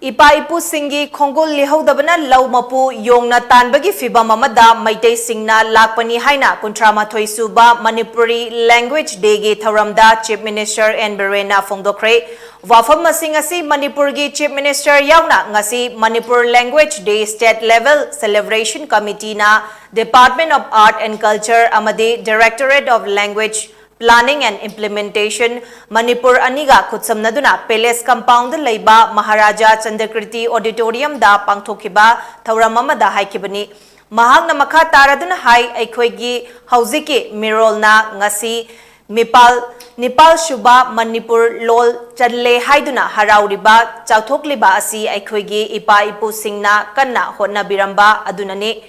Epa Epugi Khonggul Leehoudabana Mapu Yongna Tanbagi Fibamda Maitei Singna Lakpani HYNA Kuntramathoi Suba Manipuri Language Day Gi Thauramda Chief Minister and BIREN PHONGDOKKHRE Wafam masing asi Manipur gi Chief Minister Yongna ngasi Manipur Language Day State Level Celebration Committee na Department of Art and Culture amadi Directorate of Language Planning and Implementation Manipur Aniga Kutsamnaduna Palace Compound Laiba Maharaja Chandakriti Auditorium da Pangthokiba Thauramamada Haikibani Mahang na Makha Taraduna Hai Aikhoigi Hauziki Mirolna Ngasi Nipal Shuba Manipur Lol Chanle Haiduna Harauriba Chauthokliba Asi Aikhoigi Epa Epusingna Kanna Hotna Biramba Adunani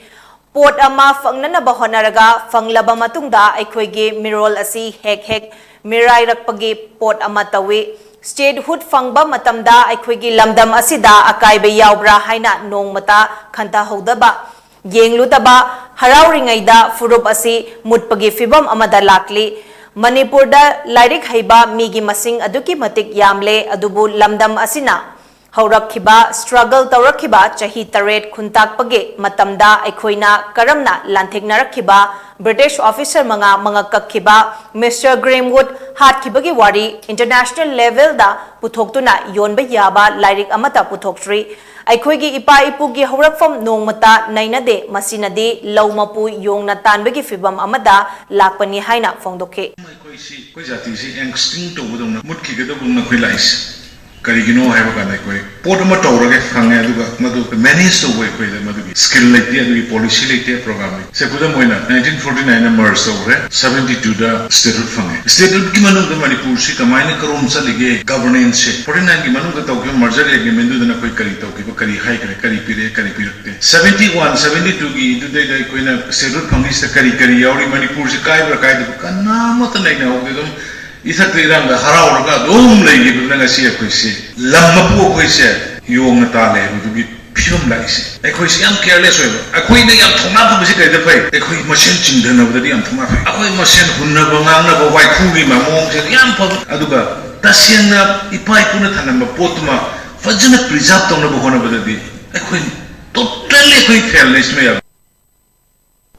Port ama fangnana bahonaraga fanglaba matungda aikhoigi mirol asi hek mirai rakpagi port ama tawi statehood fangba matamda aikhoigi lamdam asida akaiba yaubra haina nongmata khanta hodaba yenglutaba harauringaida furup asi mutpagi fibam amada lakli Manipurda lairik haiba migi masing aduki matik yamle adubu lamdam asina Haurakhiba struggle taurakhiba chahi taret khuntakpage matamda aikhoina karamna lantheknarakhiba British officer mga kakhiba Mr. Grahamwood hatkibagi wari international level da puthoktuna yonba yaba lairik amata puthokri aikhoigi Epa Epugi haurakfam nongmata nainade masinade Mapu Yongna Tanbagi Fibam amada Lakpani HYNA PHONGDOKKHRE Karigino have a kind of Portama Taurage Hanga, many so way skill like the policy like program. Sepuda Moina, 1949 Mars over 72 the statehood fang. Statehood Kimano the Manipur, Shikamina Karumsa Lige, governance, 49 Kimano the Tokyo Merger again to the Karito, Kari High, Kari Pire, Kari Pire. 71, 72 Gi, today the Queen of Statehood Fangis, the Kari Yauri Manipur, Shikai, Kana, Motanina of them. Isa tirang the Harauraga, only if you see a question. Lamapu question, Yongna Tanbagi to be pure lice. A question careless. A queen of tomato music at the pay. A queen machine children of the young tomato. A queen machine who never managed by Kuri, my mom, and young Aduga. Tasiana, Epa Epugi Potuma, Fajana preserved on the Bohona of the day. A queen totally quick careless.